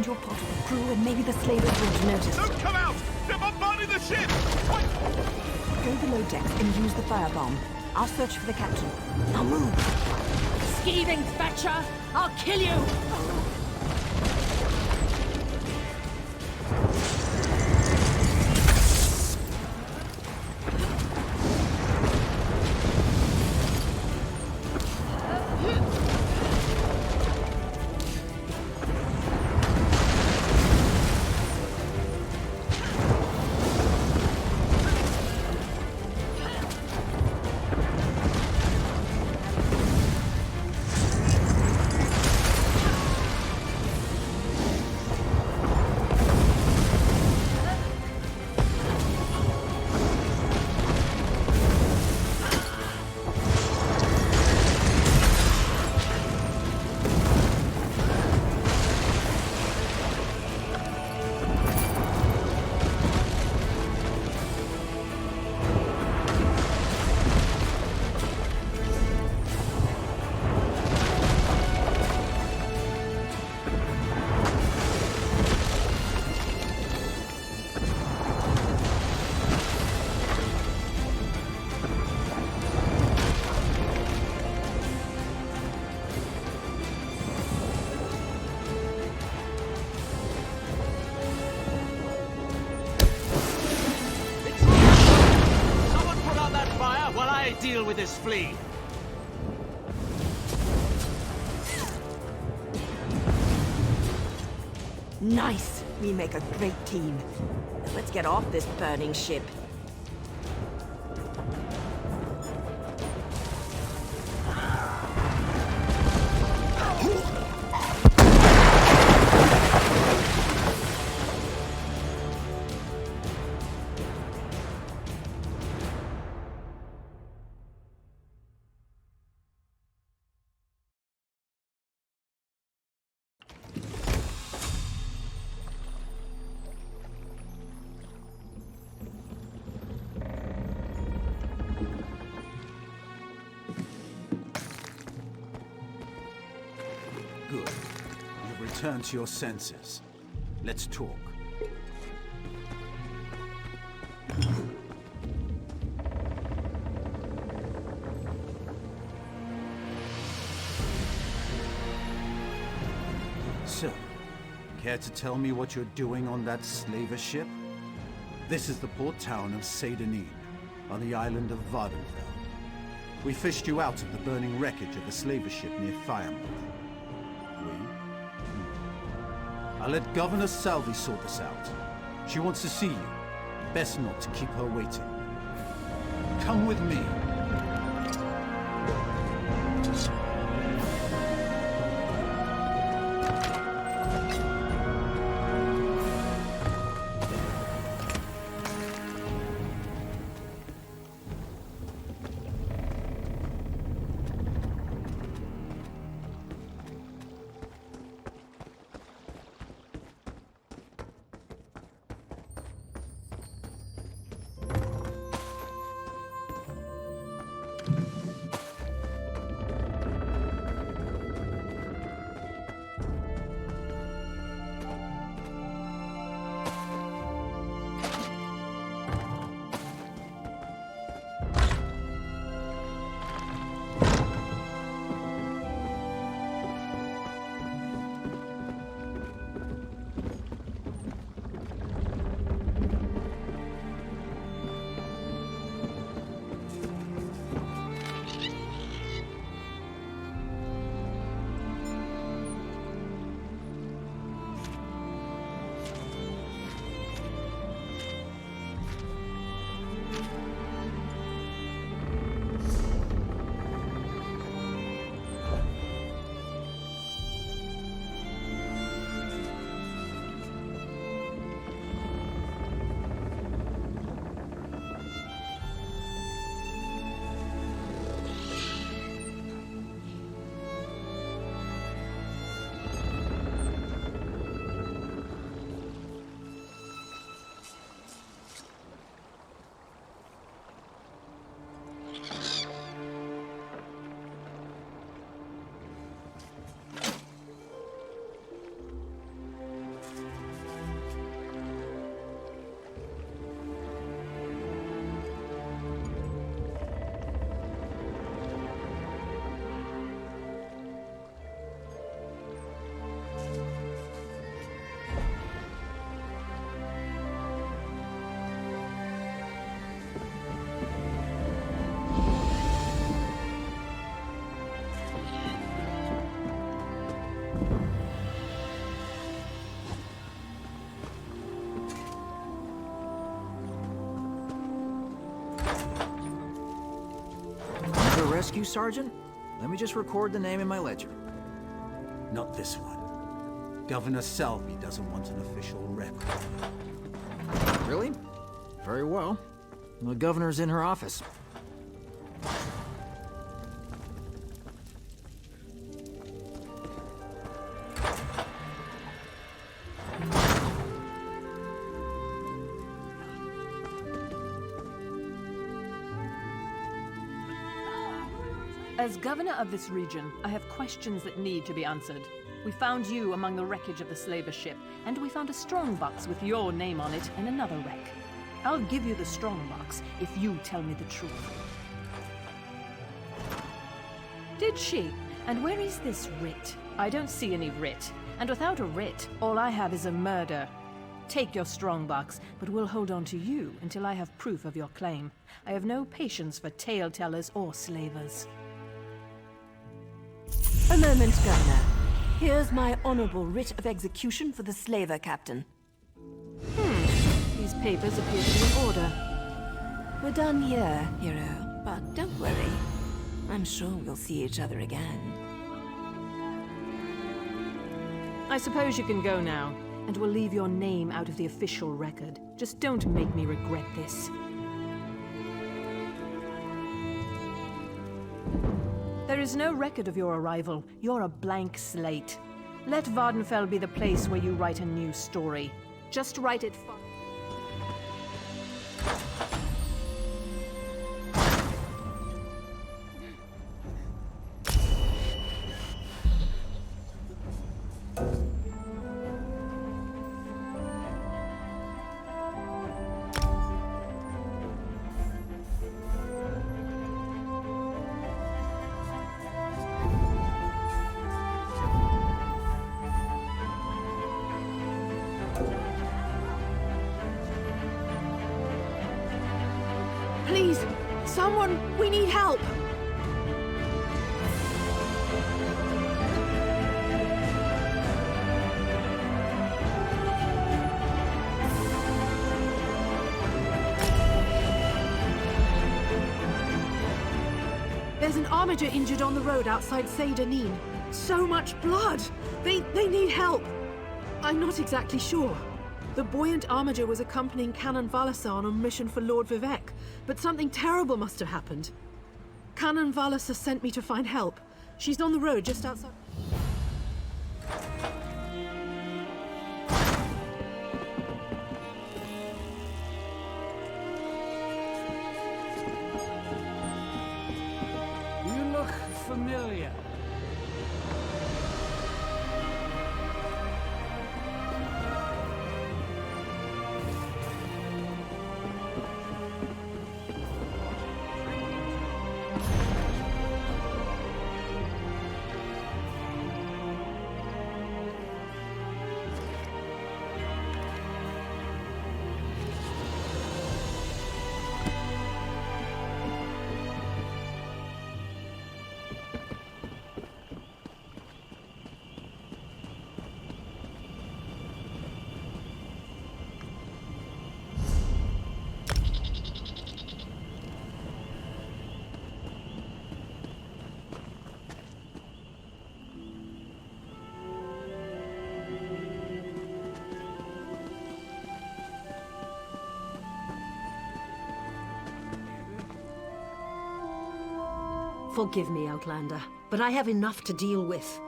find your pot of the crew and maybe the slavers won't notice. Don't come out! They're bombarding the ship! Go below decks and use the firebomb. I'll search for the captain. Now move! Skeeving Thatcher! I'll kill you! Deal with this flea. Nice! We make a great team. Let's get off this burning ship. Good. You've returned to your senses. Let's talk. So, care to tell me what you're doing on that slaver ship? This is the port town of Seydanine, on the island of Vardenfell. We fished you out of the burning wreckage of a slaver ship near Firemouth. I'll let Governor Salvi sort this out. She wants to see you. Best not to keep her waiting. Come with me. rescue, Sergeant? Let me just record the name in my ledger. Not this one. Governor Selby doesn't want an official record. Really? Very well. The governor's in her office. As governor of this region, I have questions that need to be answered. We found you among the wreckage of the slaver ship, and we found a strongbox with your name on it in another wreck. I'll give you the strongbox if you tell me the truth. Did she? And where is this writ? I don't see any writ. And without a writ, all I have is a murder. Take your strongbox, but we'll hold on to you until I have proof of your claim. I have no patience for tale-tellers or slavers. A moment, Governor. Here's my honorable writ of execution for the slaver captain. These papers appear to be in order. We're done here, hero. But don't worry. I'm sure we'll see each other again. I suppose you can go now, and we'll leave your name out of the official record. Just don't make me regret this. There is no record of your arrival. You're a blank slate. Let Vardenfell be the place where you write a new story. Just write it for... Please, someone, we need help! There's an armiger injured on the road outside Saint-Denis. So much blood! They need help! I'm not exactly sure. The buoyant armiger was accompanying Canon Valasa on a mission for Lord Vivek, but something terrible must have happened. Canon Valasa sent me to find help. She's on the road just outside... You look familiar. Forgive me, Outlander, but I have enough to deal with.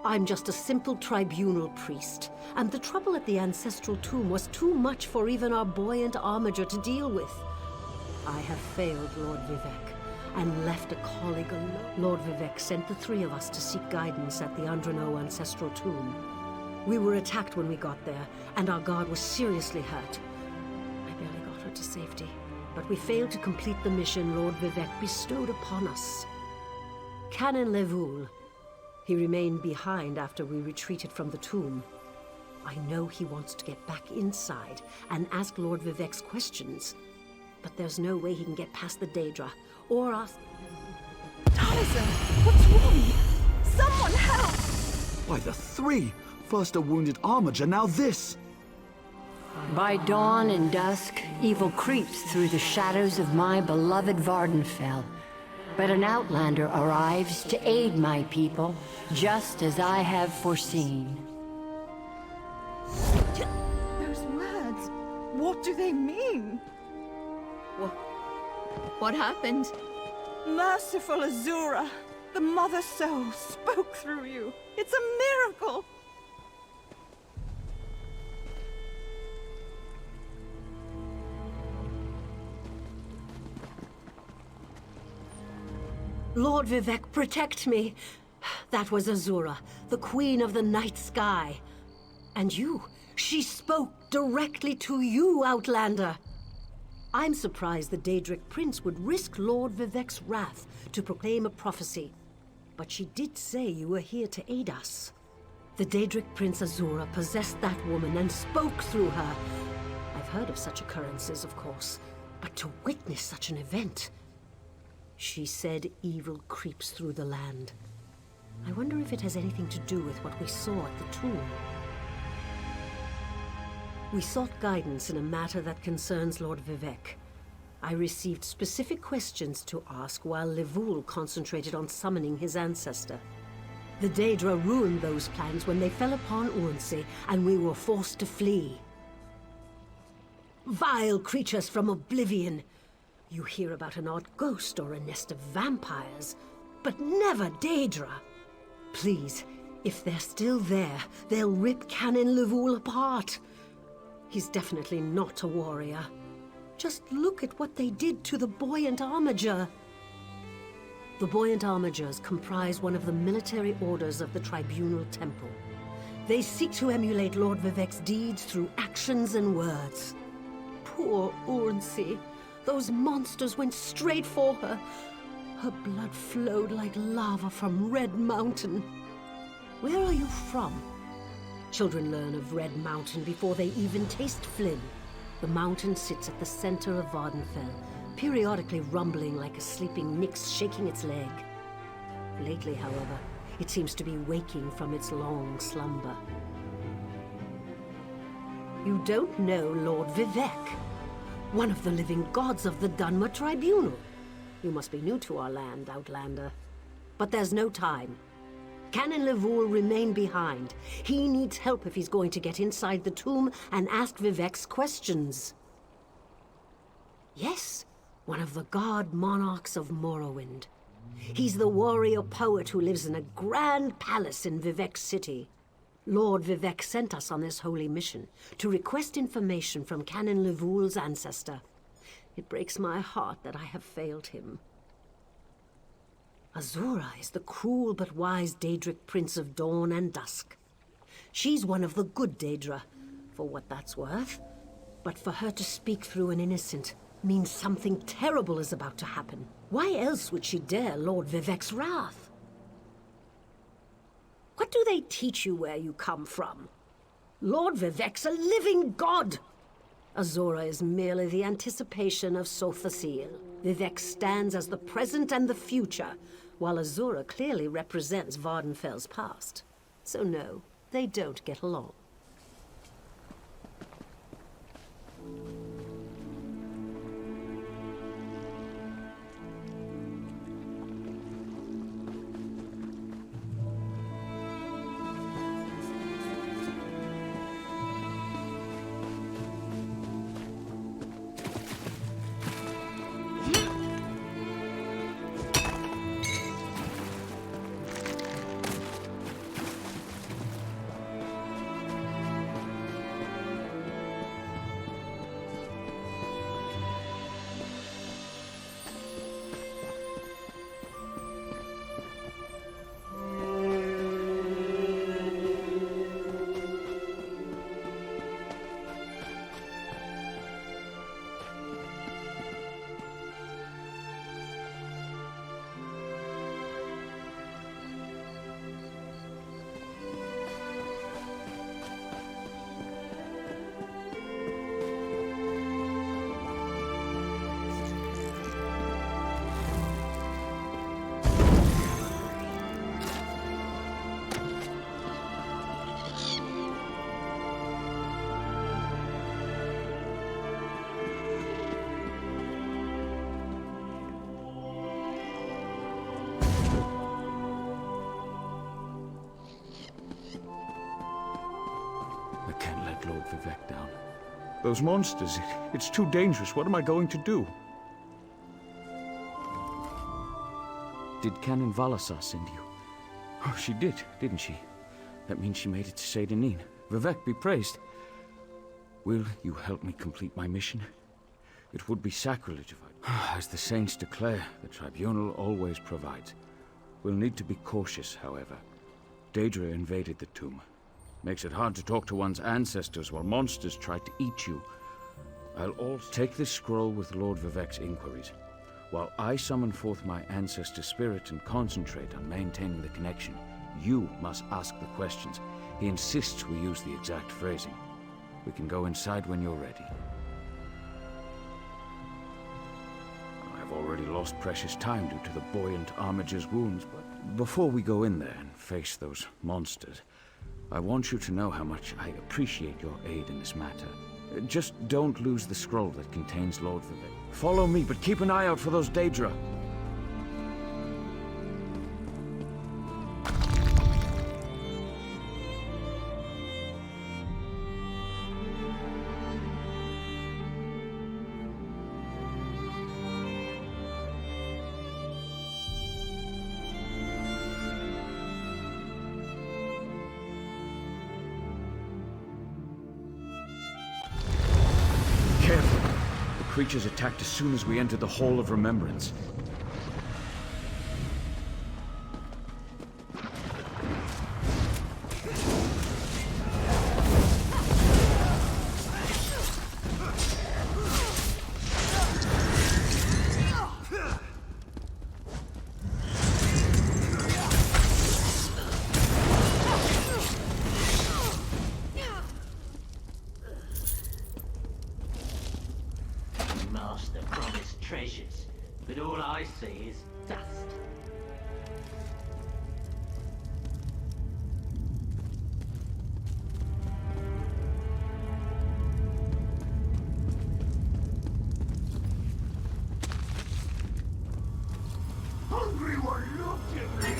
I'm just a simple tribunal priest, and the trouble at the ancestral tomb was too much for even our buoyant armiger to deal with. I have failed Lord Vivek, and left a colleague alone. Lord Vivek sent the three of us to seek guidance at the Andrano ancestral tomb. We were attacked when we got there, and our guard was seriously hurt. I barely got her to safety, but we failed to complete the mission Lord Vivek bestowed upon us. Canon Levoul. He remained behind after we retreated from the tomb. I know he wants to get back inside and ask Lord Vivek's questions, but there's no way he can get past the Daedra, or us. Taliesin, what's wrong? Someone help! Why, the three! First a wounded armiger, now this! By dawn and dusk, evil creeps through the shadows of my beloved Vardenfell. But an outlander arrives to aid my people, just as I have foreseen. Those words, what do they mean? What happened? Merciful Azura, the Mother Soul spoke through you. It's a miracle! Lord Vivek, protect me. That was Azura, the Queen of the Night Sky. And you, she spoke directly to you, Outlander. I'm surprised the Daedric Prince would risk Lord Vivek's wrath to proclaim a prophecy. But she did say you were here to aid us. The Daedric Prince Azura possessed that woman and spoke through her. I've heard of such occurrences, of course, but to witness such an event... She said evil creeps through the land. I wonder if it has anything to do with what we saw at the tomb. We sought guidance in a matter that concerns Lord Vivek. I received specific questions to ask while Levoul concentrated on summoning his ancestor. The Daedra ruined those plans when they fell upon Urnsey, and we were forced to flee. Vile creatures from oblivion! You hear about an odd ghost or a nest of vampires, but never Daedra. Please, if they're still there, they'll rip Canon Levoul apart. He's definitely not a warrior. Just look at what they did to the Buoyant Armiger. The Buoyant Armigers comprise one of the military orders of the Tribunal Temple. They seek to emulate Lord Vivek's deeds through actions and words. Poor Urnsey. Those monsters went straight for her. Her blood flowed like lava from Red Mountain. Where are you from? Children learn of Red Mountain before they even taste Flynn. The mountain sits at the center of Vardenfell, periodically rumbling like a sleeping Nyx shaking its leg. Lately, however, it seems to be waking from its long slumber. You don't know Lord Vivek, one of the living gods of the Dunmer Tribunal. You must be new to our land, Outlander. But there's no time. Canon Levoul remain behind. He needs help if he's going to get inside the tomb and ask Vivek's questions. Yes, one of the god monarchs of Morrowind. He's the warrior poet who lives in a grand palace in Vivek City. Lord Vivek sent us on this holy mission to request information from Canon Levoul's ancestor. It breaks my heart that I have failed him. Azura is the cruel but wise Daedric Prince of Dawn and Dusk. She's one of the good Daedra, for what that's worth. But for her to speak through an innocent means something terrible is about to happen. Why else would she dare Lord Vivek's wrath? What do they teach you where you come from? Lord Vivek's a living god! Azura is merely the anticipation of Sothasil. Vivek stands as the present and the future, while Azura clearly represents Vardenfell's past. So no, they don't get along. Vivek down. Those monsters, it's too dangerous. What am I going to do? Did Canon Valasar send you? Oh, she did, didn't she? That means she made it to Seyda Neen. Vivek be praised. Will you help me complete my mission? It would be sacrilege if I... As the saints declare, the tribunal always provides. We'll need to be cautious, however. Daedra invaded the tomb. Makes it hard to talk to one's ancestors while monsters try to eat you. I'll also take this scroll with Lord Vivek's inquiries, while I summon forth my ancestor spirit and concentrate on maintaining the connection. You must ask the questions. He insists we use the exact phrasing. We can go inside when you're ready. I've already lost precious time due to the buoyant armiger's wounds, but before we go in there and face those monsters, I want you to know how much I appreciate your aid in this matter. Just don't lose the scroll that contains Lord Vivek. Follow me, but keep an eye out for those Daedra. Careful. The creatures attacked as soon as we entered the Hall of Remembrance. Master promised treasures, but all I see is dust. Hungry one, look at me!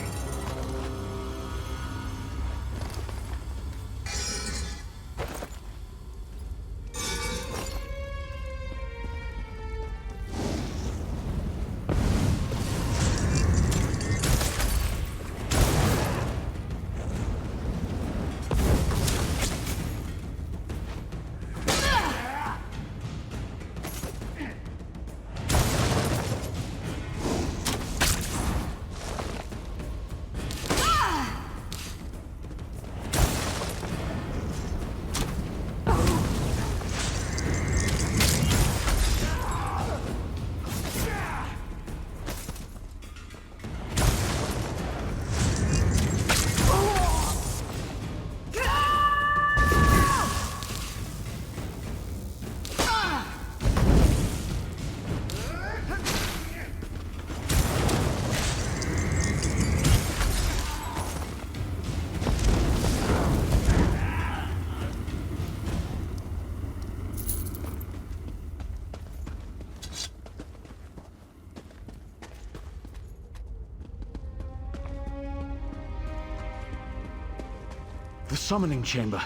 The summoning chamber.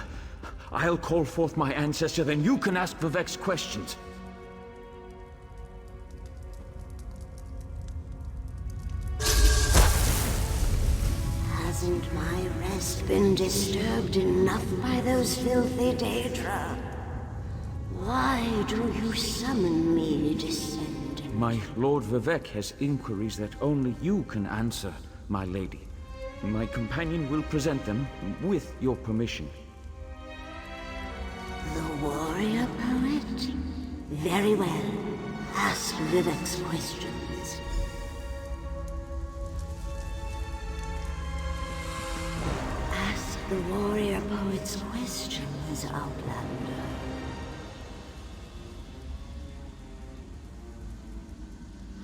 I'll call forth my ancestor, then you can ask Vivek's questions. Hasn't my rest been disturbed enough by those filthy Daedra? Why do you summon me, descendant? My Lord Vivek has inquiries that only you can answer, my lady. My companion will present them with your permission. The warrior poet? Very well. Ask Vivek's questions. Ask the warrior poet's questions, Outlander.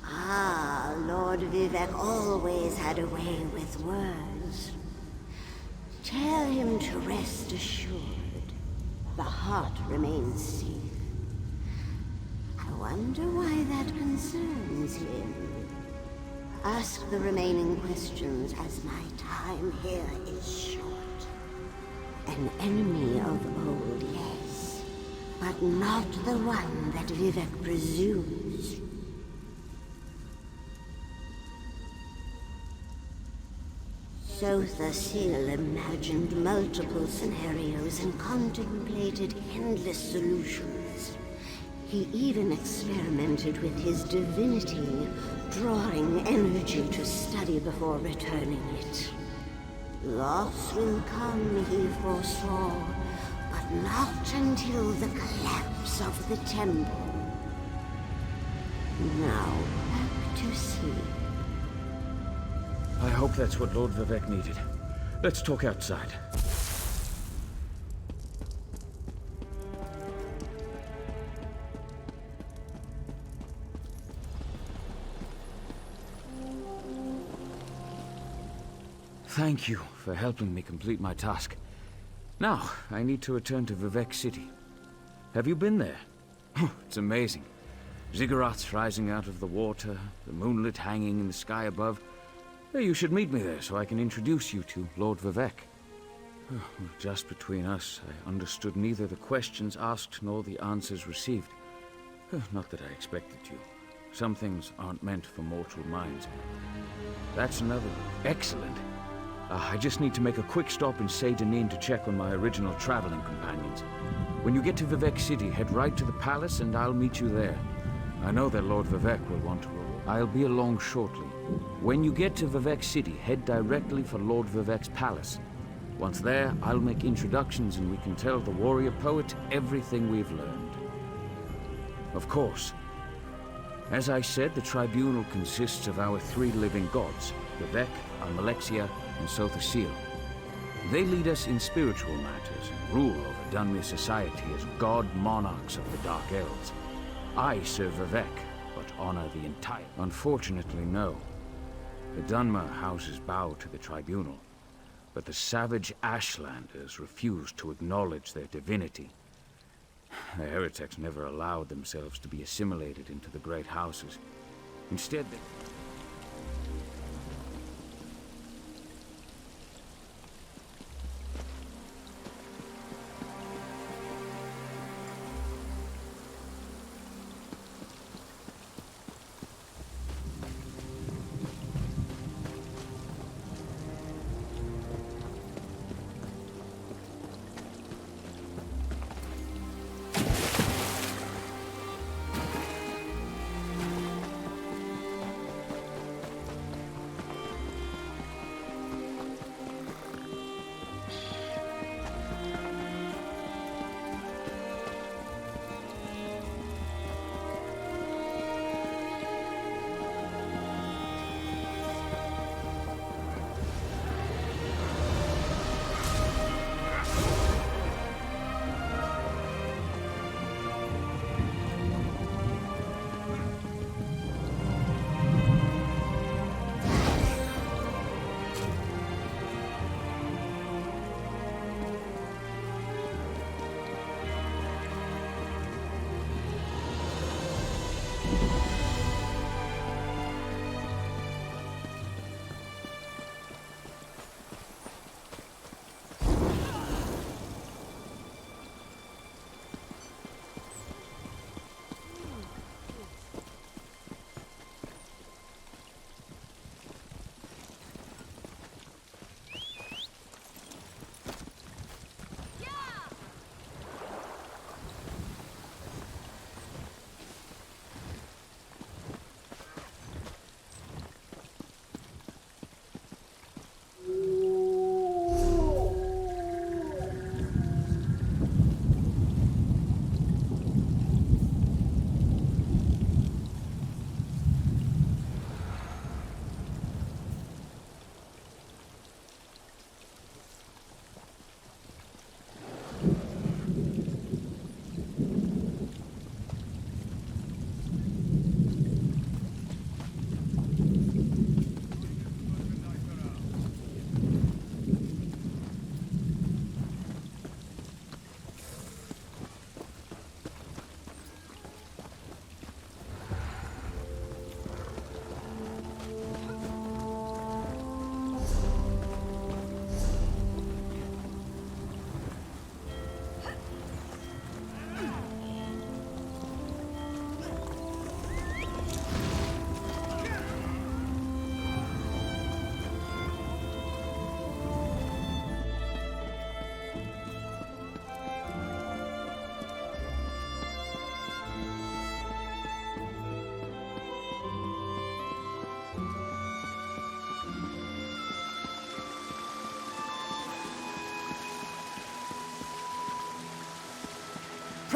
Ah, Lord Vivek always had a way with words. Tell him to rest assured. The heart remains safe. I wonder why that concerns him. Ask the remaining questions, as my time here is short. An enemy of old, yes. but not the one that Vivek presumes. Sotha Sil imagined multiple scenarios and contemplated endless solutions. He even experimented with his divinity, drawing energy to study before returning it. Loss will come, he foresaw, but not until the collapse of the temple. Now, back to sea. I hope that's what Lord Vivek needed. Let's talk outside. Thank you for helping me complete my task. Now, I need to return to Vivek City. Have you been there? Oh, it's amazing. Ziggurats rising out of the water, the moonlit hanging in the sky above. You should meet me there so I can introduce you to Lord Vivek. Just between us, I understood neither the questions asked nor the answers received. Not that I expected to. Some things aren't meant for mortal minds. That's another. Excellent. I just need to make a quick stop in Seydanin to check on my original traveling companions. When you get to Vivek City, head right to the palace and I'll meet you there. I know that Lord Vivek will want to. I'll be along shortly. When you get to Vivek City, head directly for Lord Vivek's palace. Once there, I'll make introductions and we can tell the warrior poet everything we've learned. Of course. As I said, the tribunal consists of our three living gods, Vivek, Almalexia, and Sotha Sil. They lead us in spiritual matters and rule over Dunmer society as god monarchs of the Dark Elves. I serve Vivek, but honor the entire... Unfortunately, no. The Dunmer houses bow to the tribunal, but the savage Ashlanders refuse to acknowledge their divinity. The heretics never allowed themselves to be assimilated into the great houses. Instead, they...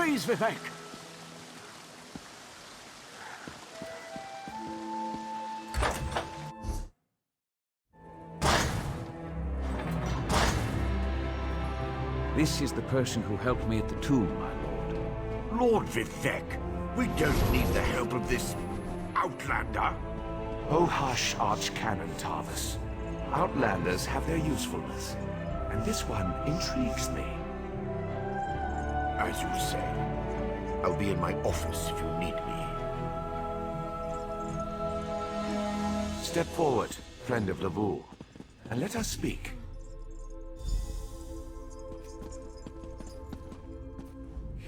Freeze, Vivek! This is the person who helped me at the tomb, my lord. Lord Vivek, we don't need the help of this outlander. Oh hush, Archcanon Tarvis. Outlanders have their usefulness, and this one intrigues me. As you say, I'll be in my office if you need me. Step forward, friend of Lavul, and let us speak.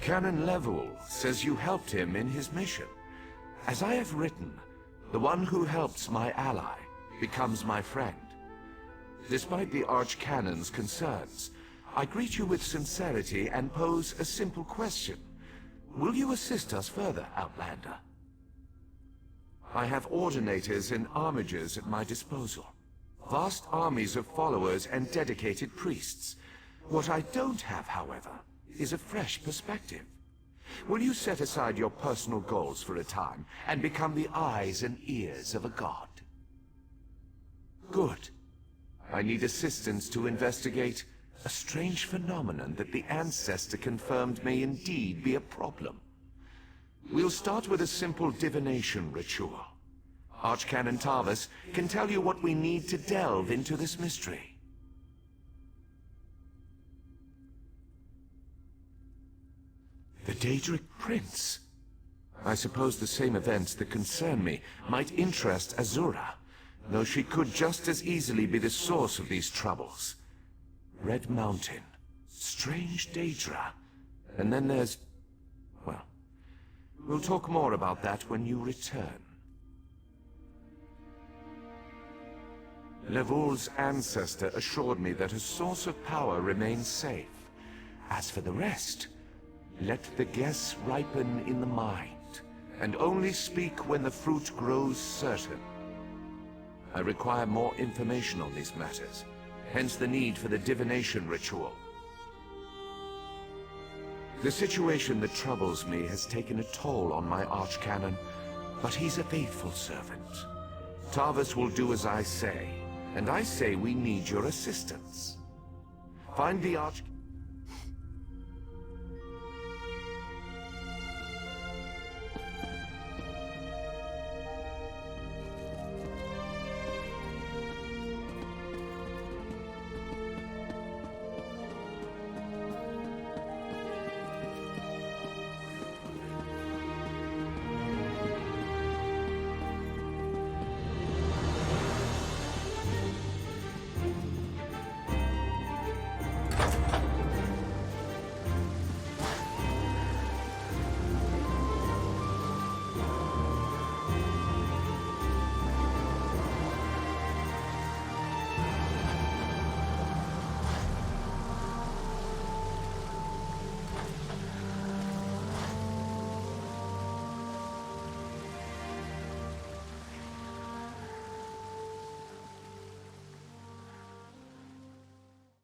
Canon Level says you helped him in his mission. As I have written, the one who helps my ally becomes my friend. Despite the Archcanon's concerns, I greet you with sincerity and pose a simple question. Will you assist us further, Outlander? I have ordinators and armigers at my disposal. Vast armies of followers and dedicated priests. What I don't have, however, is a fresh perspective. Will you set aside your personal goals for a time and become the eyes and ears of a god? Good. I need assistance to investigate a strange phenomenon that the Ancestor confirmed may indeed be a problem. We'll start with a simple divination ritual. Archcanon Tarvis can tell you what we need to delve into this mystery. The Daedric Prince. I suppose the same events that concern me might interest Azura, though she could just as easily be the source of these troubles. Red Mountain, strange Daedra, and then there's... well, we'll talk more about that when you return. Levul's ancestor assured me that a source of power remains safe. As for the rest, let the guess ripen in the mind, and only speak when the fruit grows certain. I require more information on these matters, hence the need for the divination ritual. The situation that troubles me has taken a toll on my Archcanon, but he's a faithful servant. Tarvis will do as I say, and I say we need your assistance. Find the Arch...